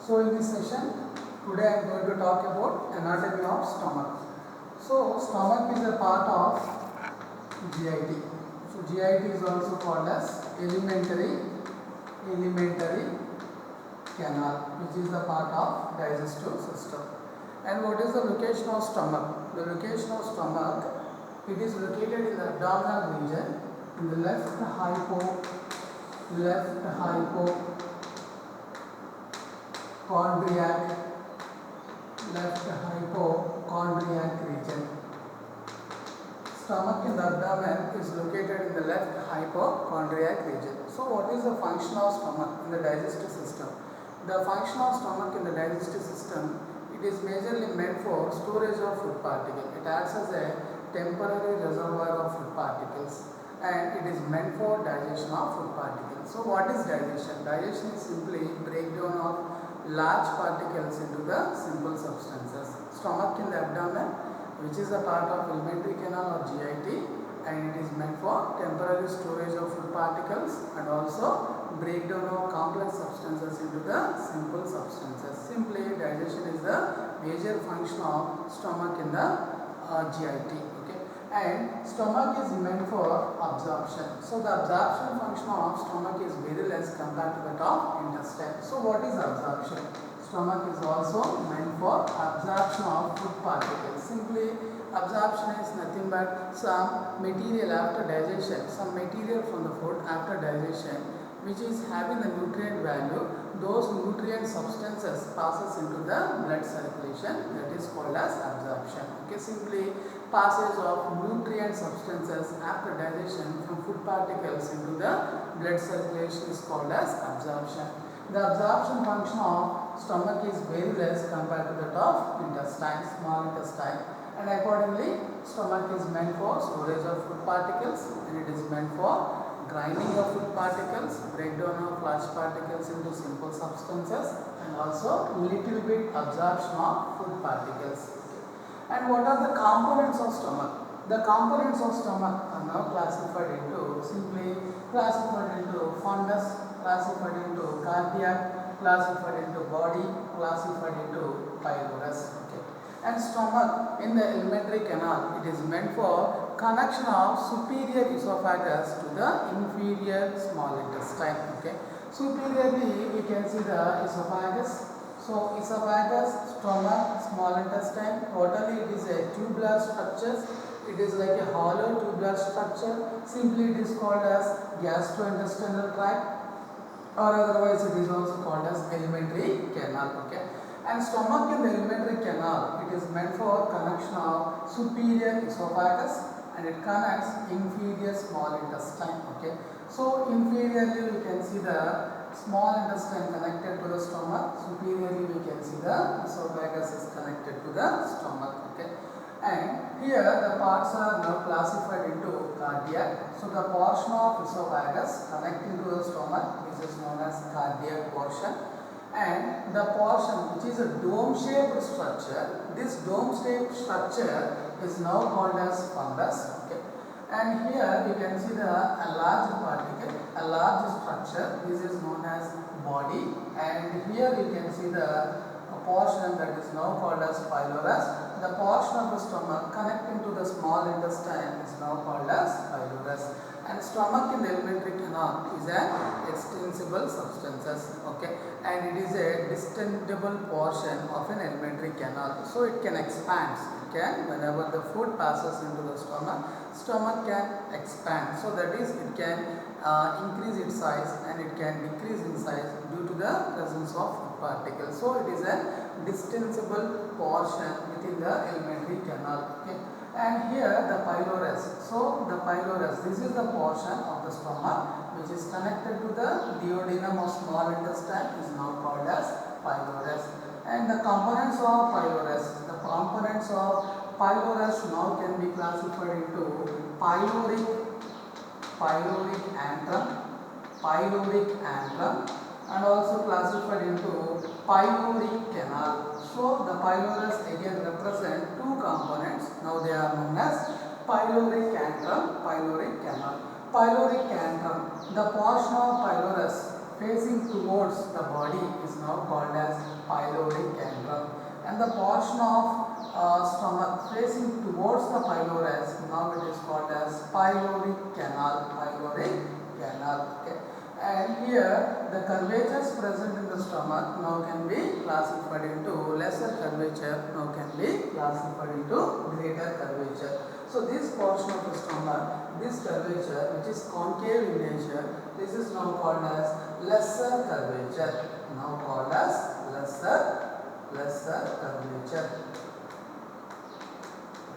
So in this session, today I am going to talk about anatomy of stomach. So stomach is a part of GIT. So GIT is also called as alimentary canal, which is the part of digestive system. And what is the location of stomach? The location of stomach, it is located in the abdominal region, in the left hypochondriac region. Stomach in the abdomen is located in the left hypochondriac region. So what is the function of stomach in the digestive system? The function of stomach in the digestive system, it is majorly meant for storage of food particles. It acts as a temporary reservoir of food particles and it is meant for digestion of food particles. So what is digestion? Digestion is simply breakdown of large particles into the simple substances. Stomach in the abdomen, which is a part of alimentary canal or GIT, and it is meant for temporary storage of food particles and also breakdown of complex substances into the simple substances. Simply, digestion is the major function of stomach in the GIT. Okay, and stomach is meant for absorption. So the absorption function of stomach is very less compared to that of intestine. So what is absorption? Stomach is also meant for absorption of food particles. Simply, absorption is nothing but some material after digestion, some material from the food after digestion, which is having the nutrient value. Those nutrient substances passes into the blood circulation, that is called as absorption. Okay, simply passage of nutrient substances after digestion from food particles into the blood circulation is called as absorption. The absorption function of stomach is very less compared to that of intestine, small intestine, and accordingly stomach is meant for storage of food particles and it is meant for grinding of food particles, breakdown of large particles into simple substances, and also little bit absorption of food particles. And what are the components of stomach? The components of stomach are now classified into fundus, classified into cardiac, classified into body, classified into pylorus. Okay. And stomach in the alimentary canal, it is meant for connection of superior esophagus to the inferior small intestine. Okay. Superiorly, we can see the esophagus. So esophagus, stomach, small intestine, totally it is a tubular structure. It is like a hollow tubular structure. Simply it is called as gastrointestinal tract, or otherwise it is also called as alimentary canal. Okay. And stomach in the alimentary canal, it is meant for connection of superior esophagus and it connects inferior small intestine. Okay. So inferiorly we can see the small intestine connected to the stomach, superiorly we can see the esophagus is connected to the stomach. Okay. And here the parts are now classified into cardiac. So the portion of esophagus connecting to the stomach, which is known as cardiac portion, and the portion which is a dome-shaped structure, this dome-shaped structure is now called as fundus. Okay. And here you can see a large particle, a large structure, this is known as body, and here you can see the portion that is now called as pylorus. The portion of the stomach connecting to the small intestine is now called as pylorus. And stomach in the alimentary canal is an extensible substances. Okay, and it is a distendable portion of an alimentary canal. So it can expand. It can, whenever the food passes into the stomach can expand. So that is, it can increase its size and it can decrease in size due to the presence of food particles. So it is a distensible portion within the alimentary canal. Okay. And here the pylorus. So the pylorus, this is the portion of the stomach which is connected to the duodenum of small intestine is now called as pylorus. And the components of pylorus, now can be classified into pyloric antrum, and also classified into pyloric canal. So the pylorus again represent two components. Now they are known as pyloric antrum, pyloric canal. Pyloric antrum, the portion of pylorus facing towards the body is now called as pyloric antrum, and the portion of stomach facing towards the pylorus, now it is called as pyloric canal. Pyloric canal. Okay. And here the curvatures present in the stomach now can be classified into lesser curvature, now can be classified into greater curvature. So this portion of the stomach, this curvature which is concave in nature, this is now called as lesser curvature. Now called as lesser curvature.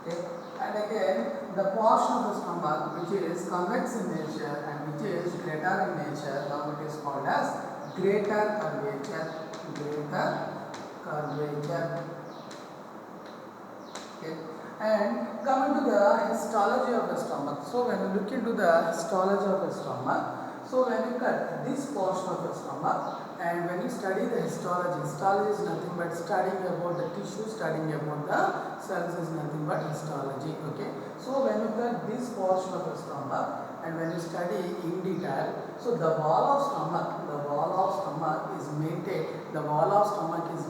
Okay. And again, the portion of the stomach which is convex in nature and which is greater in nature, now it is called as greater curvature. Greater curvature. Okay. And coming to the histology of the stomach. So when you look into the histology of the stomach, so when you cut this portion of the stomach and when you study the histology is nothing but studying about the tissue, studying about the cells is nothing but histology. Okay. So when you cut this portion of the stomach and when you study in detail, so the wall of stomach is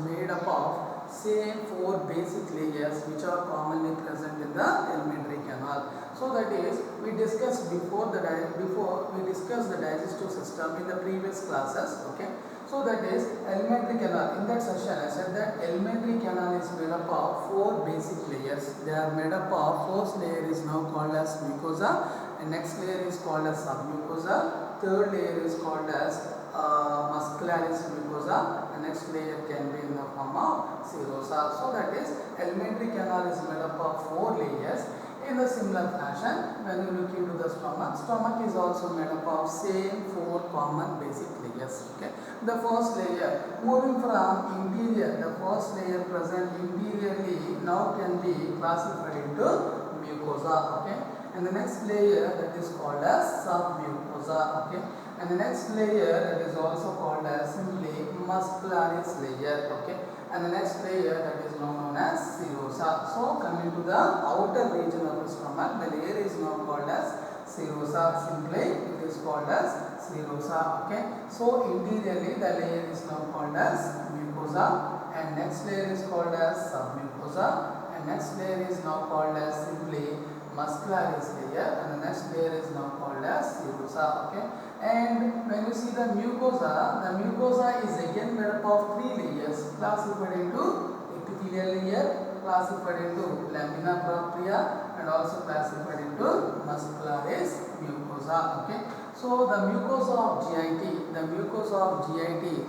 made up of same 4 basic layers which are commonly present in the alimentary canal. So that is, we discussed before we discussed the digestive system in the previous classes. Okay. So that is alimentary canal. In that session I said that alimentary canal is made up of 4 basic layers. They are made up of, first layer is now called as mucosa, and next layer is called as submucosa, third layer is called as muscularis mucosa, and next layer can be in the form of serosa. So that is alimentary canal is made up of 4 layers. In a similar fashion, when you look into the stomach is also made up of same 4 common basic layers. Okay. The first layer, moving from interior, the first layer present interiorly now can be classified into mucosa. Okay. And the next layer, that is called as submucosa. Okay. And the next layer, that is also called as simply muscularis layer. Okay. And the next layer, that is now known as serosa. So coming to the outer region of the stomach, the layer is now called as serosa. Simply it is called as serosa. Okay. So interiorly the layer is now called as mucosa, and next layer is called as submucosa, and next layer is now called as simply muscularis layer, and the next layer is now called as serosa. Okay. And when you see the mucosa is again made up of 3 layers, classified into epithelial layer, classified into lamina propria, and also classified into muscularis mucosa. Okay. So the mucosa of GIT,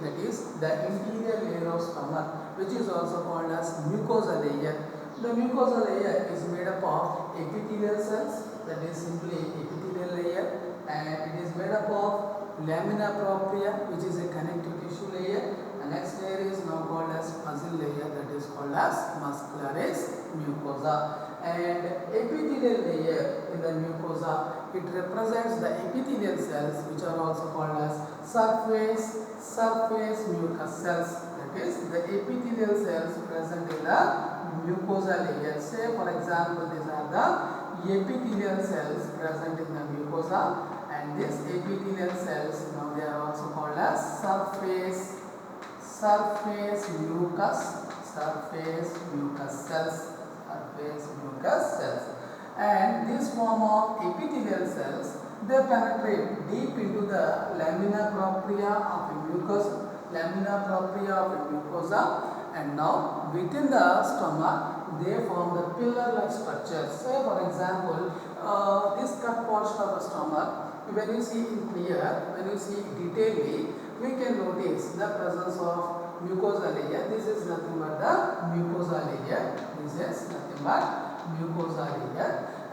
that is the interior layer of stomach, which is also called as mucosa layer. The mucosa layer is made up of epithelial cells, that is simply epithelial layer, and it is made up of lamina propria, which is a connective tissue layer, and next layer is now called as muscle layer, that is called as muscularis mucosa. And epithelial layer in the mucosa, it represents the epithelial cells which are also called as surface mucous cells, that is the epithelial cells present in the mucosa layer. Say for example, these are the epithelial cells present in the mucosa, and these epithelial cells now they are also called as surface mucous cells. And this form of epithelial cells, they penetrate deep into the lamina propria of a mucosa, and now within the stomach they form the pillar-like structures. Say for example, this cut portion of the stomach, when you see in clear, when you see detailedly, we can notice the presence of mucosa layer. This is nothing but the mucosa layer.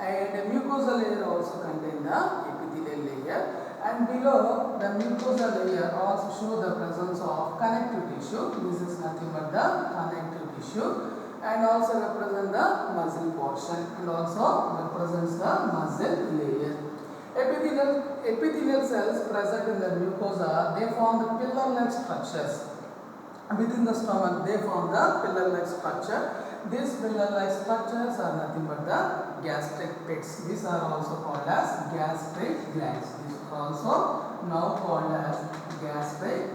And the mucosa layer also contains the epithelial layer. And below the mucosa layer also show the presence of connective tissue. This is nothing but the connective tissue, and also represent the muscle portion, and also represents the muscle layer. Epithelial cells present in the mucosa, they form the pillar-like structures. Within the stomach, they form the pillar-like structure. These pillar-like structures are nothing but the gastric pits. These are also called as gastric glands. These are also now called as gastric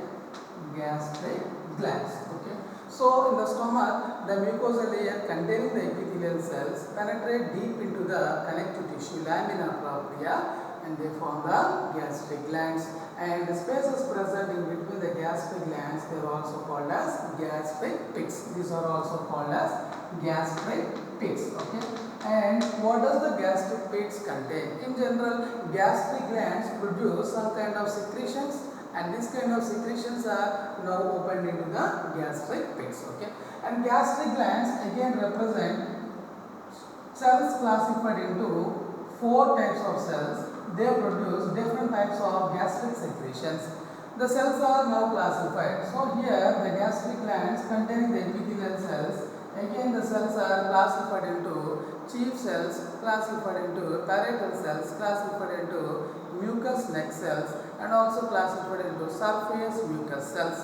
glands. Okay. So in the stomach, the mucosal layer containing the epithelial cells penetrate deep into the connective tissue lamina propria and they form the gastric glands. And the spaces present in between the gastric glands, they are also called as gastric pits. These are also called as gastric pits. Okay. And what does the gastric pits contain? In general, gastric glands produce some kind of secretions, and this kind of secretions are now opened into the gastric pits. Okay. And gastric glands again represent cells classified into 4 types of cells. They produce different types of gastric secretions. The cells are now classified. So here the gastric glands containing the epithelial cells. Again the cells are classified into chief cells, classified into parietal cells, classified into mucous neck cells, and also classified into surface mucous cells.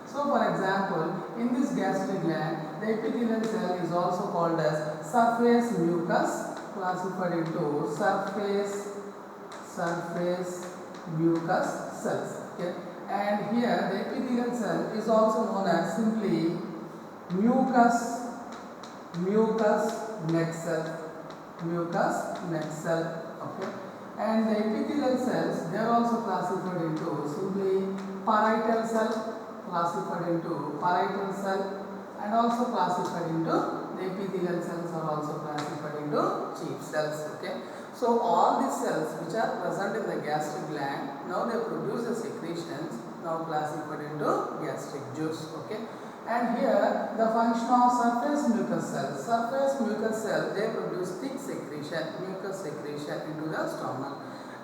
So for example, in this gastric gland, the epithelial cell is also called as surface mucus, classified into surface mucus cells. Okay. And here the epithelial cell is also known as simply mucous neck cell. Okay. And the epithelial cells, they are also classified into simply parietal cell, and also classified into the epithelial cells are also classified into chief cells. Okay. So all these cells which are present in the gastric gland, now they produce the secretions, now classified into gastric juice. Okay. And here the function of surface mucus cells, they produce thick secretion, mucus secretion into the stomach.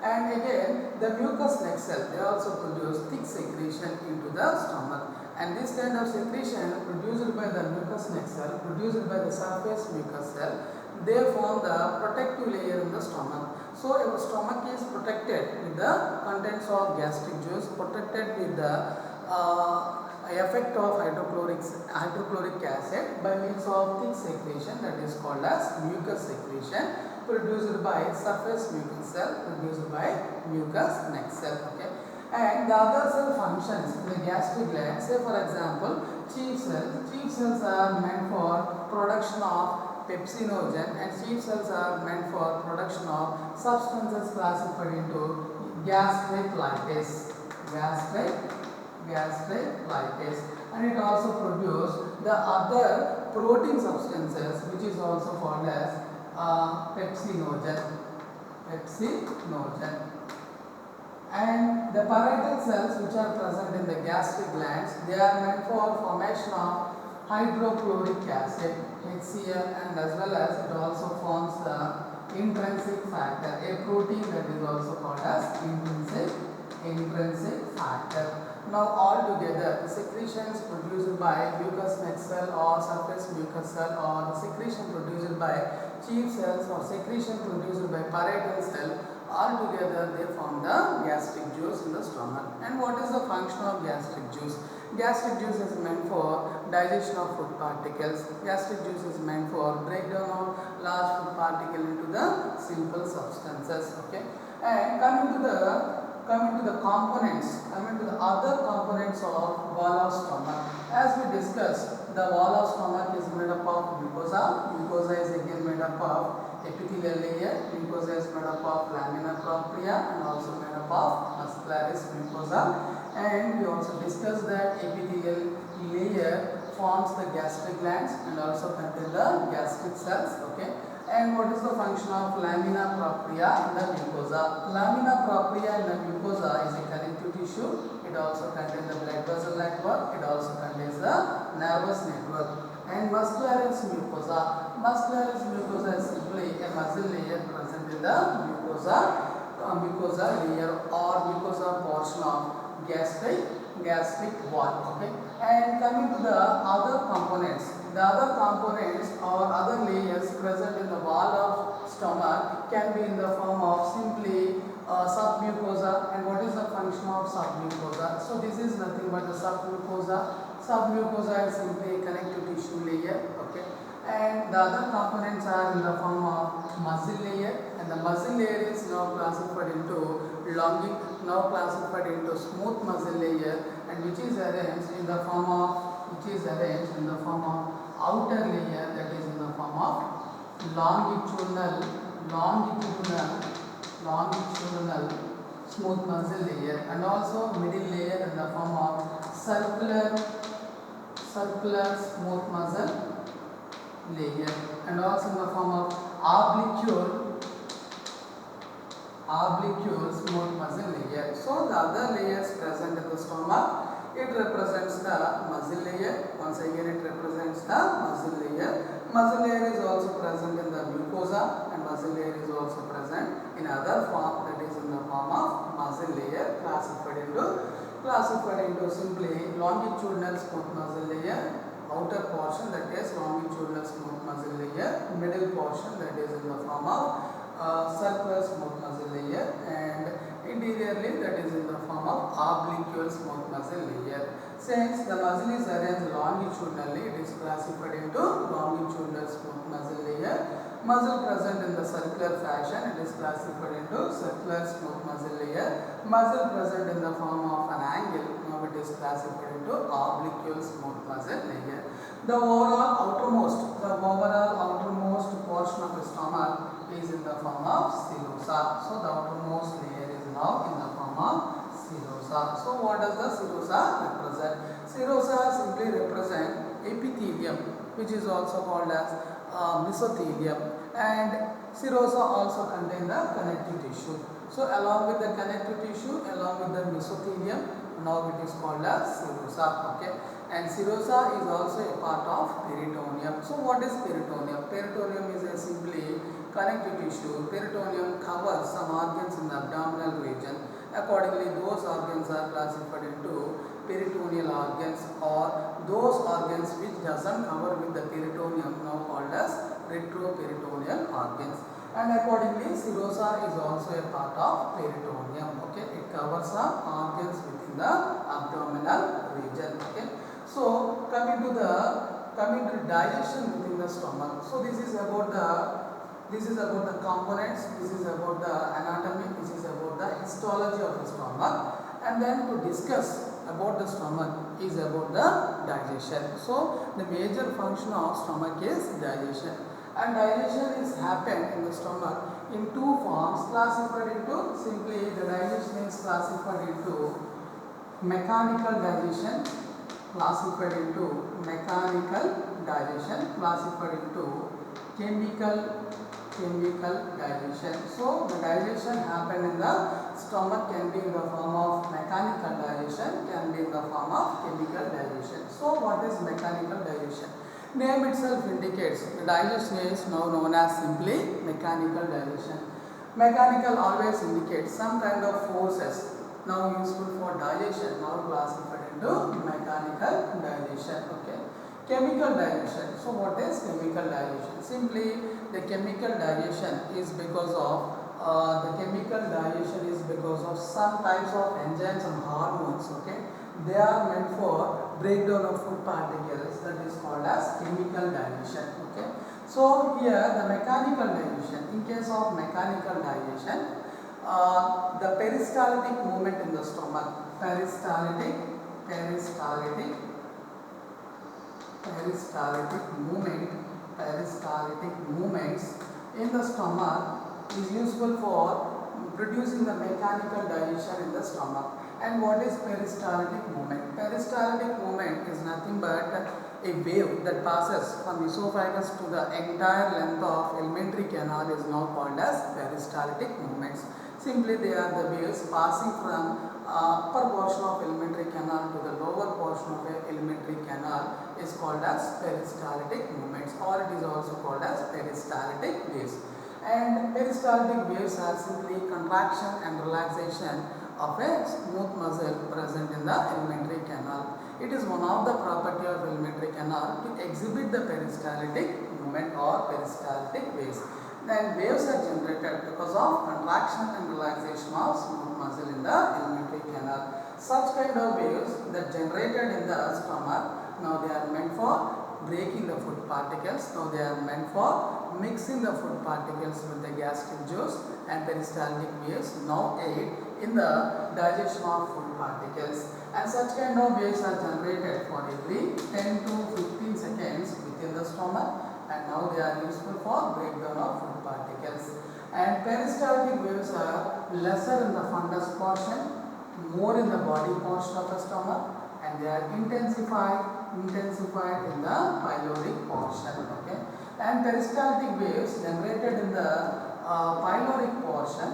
And again the mucous neck cell, they also produce thick secretion into the stomach. And this kind of secretion produced by the mucous neck cell, produced by the surface mucus cell, they form the protective layer in the stomach. So your stomach is protected with the contents of gastric juice, protected with the effect of hydrochloric acid by means of thick secretion, that is called as mucus secretion, produced by surface mucus cell, produced by mucous neck cell. Okay. And the other cell functions in the gastric gland, say for example chief cells are meant for production of pepsinogen, and chief cells are meant for production of substances classified into gastric lipase, and it also produces the other protein substances which is also called as pepsinogen. And the parietal cells which are present in the gastric glands, they are meant for formation of hydrochloric acid, HCl, and as well as it also forms the intrinsic factor, a protein that is also called as intrinsic factor. Now altogether the secretions produced by mucous neck cell or surface mucus cell, or the secretion produced by chief cells or secretion produced by parietal cell, altogether they form the gastric juice in the stomach. And what is the function of gastric juice? Gastric juice is meant for digestion of food particles. Gastric juice is meant for breakdown of large food particle into the simple substances. Okay. And coming to the other components of wall of stomach. As we discussed, the wall of stomach is made up of mucosa. Mucosa is again made up of epithelial layer. Mucosa is made up of lamina propria and also made up of muscularis mucosa. And we also discussed that epithelial layer forms the gastric glands and also contain the gastric cells. Okay. And what is the function of lamina propria in the mucosa? Lamina propria in the mucosa is a connective tissue. It also contains the blood vessel network. It also contains the nervous network. And muscularis mucosa. Muscularis mucosa is simply a muscle layer present in the mucosa layer or mucosa portion of gastric wall. Okay. And coming to the other components. The other components or other layers present in the wall of stomach can be in the form of simply submucosa. And what is the function of submucosa? So this is nothing but the submucosa. Submucosa is simply a connective tissue layer. Okay. And the other components are in the form of muscle layer and the muscle layer is now classified into smooth muscle layer, and which is arranged in the form of outer layer, that is in the form of longitudinal smooth muscle layer, and also middle layer in the form of circular smooth muscle layer, and also in the form of oblique smooth muscle layer. So the other layers present in the stomach, it represents the muscle layer. Once again, it represents the muscle layer. Muscle layer is also present in the mucosa, and muscle layer is also present in other form, that is in the form of muscle layer, classified into simply longitudinal smooth muscle layer, outer portion, that is longitudinal smooth muscle layer, middle portion, that is in the form of circular smooth muscle layer, and interiorly, that is in the form of oblique smooth muscle layer. Since the muscle is arranged longitudinally, it is classified into longitudinal smooth muscle layer. Muscle present in the circular fashion, it is classified into circular smooth muscle layer. Muscle present in the form of an angle, now it is classified into oblique smooth muscle layer. The overall outermost portion of the stomach is in the form of serosa. So the outermost layer is now in the form of serosa. So what does the serosa represent? Serosa simply represent epithelium, which is also called as mesothelium, and serosa also contain the connective tissue. So along with the connective tissue, along with the mesothelium, now it is called as serosa. Okay, and serosa is also a part of peritoneum. So what is peritoneum? Peritoneum is a simply connective tissue. Peritoneum covers some organs in the abdominal region. Accordingly, those organs are classified into peritoneal organs, or those organs which doesn't cover with the peritoneum, now called as retroperitoneal organs. And accordingly, serosa is also a part of peritoneum. Okay, it covers some organs within the abdominal region. Okay, so coming to digestion within the stomach. So this is about the components, this is about the anatomy, this is about the histology of the stomach, and then to discuss about the stomach is about the digestion. So the major function of stomach is digestion, and digestion is happened in the stomach in two forms, classified into simply the digestion is classified into mechanical digestion, classified into chemical digestion. So the digestion happen in the stomach can be in the form of mechanical digestion, can be in the form of chemical digestion. So what is mechanical digestion? Name itself indicates the digestion is now known as simply mechanical digestion. Mechanical always indicates some kind of forces now useful for digestion, now classified into mechanical digestion. Okay, chemical digestion. So what is chemical digestion? Simply the chemical digestion is because of some types of enzymes and hormones. Okay, they are meant for breakdown of food particles, that is called as chemical digestion. Okay, so here the mechanical digestion, in case of mechanical digestion, the peristaltic movement in the stomach, peristaltic movements in the stomach is useful for producing the mechanical digestion in the stomach. And what is peristaltic movement? Peristaltic movement is nothing but a wave that passes from esophagus to the entire length of alimentary canal is now called as peristaltic movements. Simply they are the waves passing from upper portion of alimentary canal to the lower portion of alimentary canal is called as peristaltic movements, or it is also called as peristaltic waves. And peristaltic waves are simply contraction and relaxation of a smooth muscle present in the alimentary canal. It is one of the property of alimentary canal to exhibit the peristaltic movement or peristaltic waves. Then waves are generated because of contraction and relaxation of smooth muscle in the alimentary canal. Such kind of waves that generated in the stomach, now they are meant for breaking the food particles. Now they are meant for mixing the food particles with the gastric juice, and peristaltic waves now aid in the digestion of food particles. And such kind of waves are generated for every 10 to 15 seconds within the stomach, and now they are useful for breakdown of food particles. And peristaltic waves are lesser in the fundus portion, more in the body portion of the stomach, and they are intensified in the pyloric portion. Okay, and peristaltic waves generated in the pyloric portion,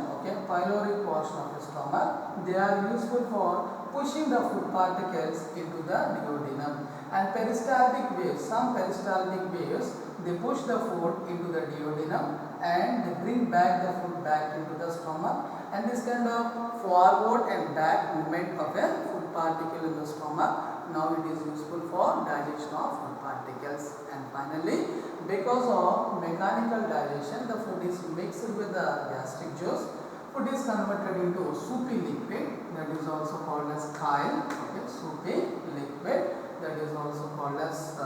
pyloric portion of the stomach, they are useful for pushing the food particles into the duodenum. And peristaltic waves, some peristaltic waves, they push the food into the duodenum and they bring back the food back into the stomach. And this kind of forward and back movement of a food particle in the stomach, now it is useful for digestion of food particles. And finally, because of mechanical digestion, the food is mixed with the gastric juice. Food is converted into soupy liquid, that is also called as chyle. Soupy liquid, that is also called as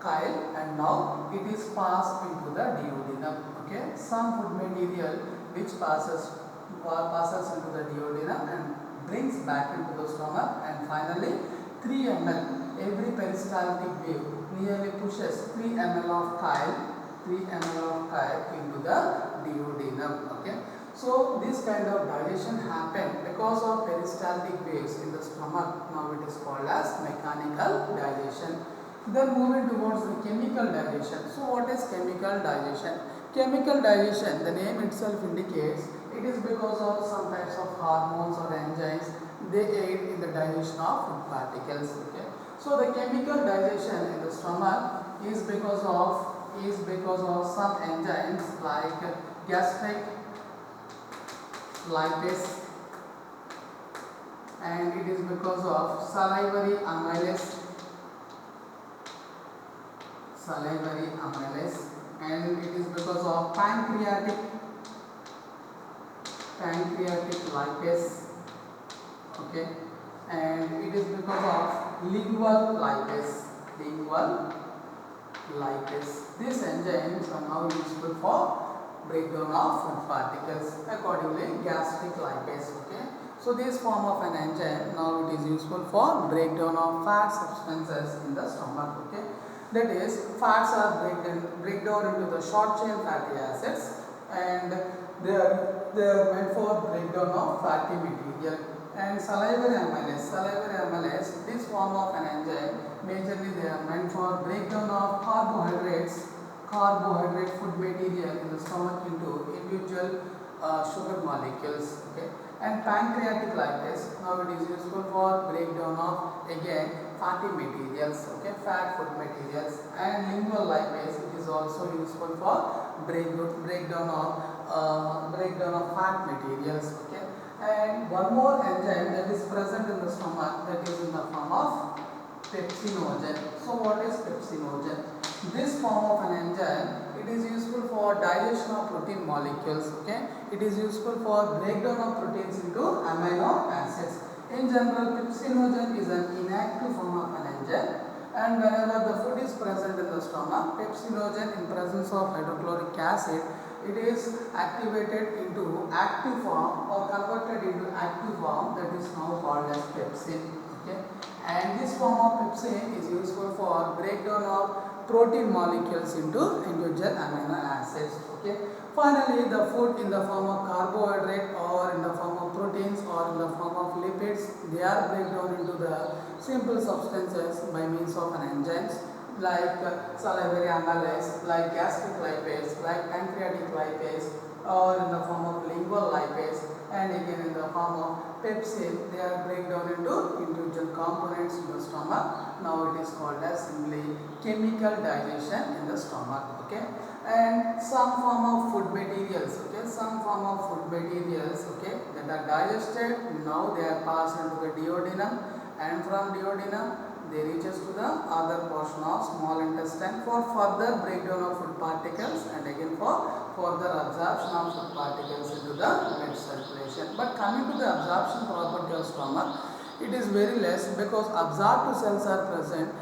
chyle, and now it is passed into the duodenum. Some food material which passes into the duodenum and brings back into the stomach, and finally 3 ml, every peristaltic wave nearly pushes 3 ml of chyle into the duodenum. So this kind of digestion happen because of peristaltic waves in the stomach. Now it is called as mechanical digestion. Then moving towards the chemical digestion. So what is chemical digestion? Chemical digestion, the name itself indicates, it is because of some types of hormones or enzymes, they aid in the digestion of food particles. So the chemical digestion in the stomach is because of some enzymes like gastric lipase, and it is because of salivary amylase, and it is because of pancreatic lipase, and it is because of lingual lipase. These enzymes are now useful for breakdown of food particles. Accordingly, gastric lipase. So this form of an enzyme, now it is useful for breakdown of fat substances in the stomach. That is, fats are breakdown into the short chain fatty acids, and they are meant for breakdown of fatty material. And salivary amylase, this form of an enzyme, majorly they are meant for breakdown of carbohydrate food material in the stomach into individual sugar molecules. And pancreatic lipase, now it is useful for breakdown of again fatty materials, fat food materials. And lingual lipase, it is also useful for breakdown of fat materials. And one more enzyme that is present in the stomach, that is in the form of pepsinogen. So what is pepsinogen? This form of an enzyme, it is useful for digestion of protein molecules. It is useful for breakdown of proteins into amino acids. In general, pepsinogen is an inactive form of an enzyme, and whenever the food is present in the stomach, pepsinogen in presence of hydrochloric acid, it is activated into active form or converted into active form, that is now called as pepsin. And this form of pepsin is useful for breakdown of protein molecules into individual amino acids. Finally, the food in the form of carbohydrate or in the form of proteins or in the form of lipids, they are breakdown into the simple substances by means of an enzymes like salivary amylase, like gastric lipase, like pancreatic lipase, or in the form of lingual lipase, and again in the form of pepsin. They are breakdown into individual components in the stomach. Now it is called as simply chemical digestion in the stomach. And some form of food materials, that are digested, now they are passed into the duodenum, and from duodenum they reaches to the other portion of small intestine for further breakdown of food particles, and again for further absorption of food particles into the blood circulation. But coming to the absorption property of stomach, it is very less because absorptive cells are present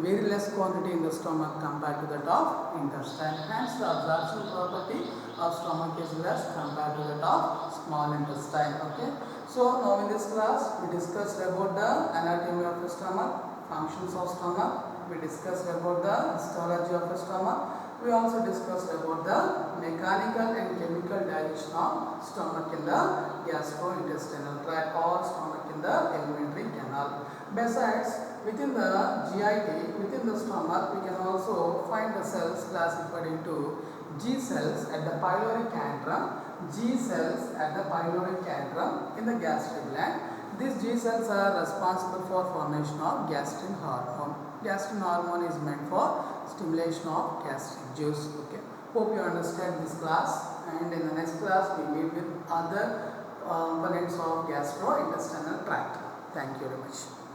very less quantity in the stomach compared to that of intestine. Hence, the absorption property of stomach is less compared to that of small intestine. Okay. So now in this class we discussed about the anatomy of the stomach, functions of stomach. We discussed about the histology of the stomach. We also discussed about the mechanical and chemical digestion of stomach in the gastrointestinal tract or stomach in the alimentary canal. Besides, within the GIT, within the stomach, we can also find the cells classified into G cells at the pylori antrum, G cells at the pylori antrum in the gastric gland. These G cells are responsible for formation of gastrin hormone. Gastrin hormone is meant for stimulation of gastric juice. Okay. Hope you understand this class, and in the next class we meet with other components of gastrointestinal tract. Thank you very much.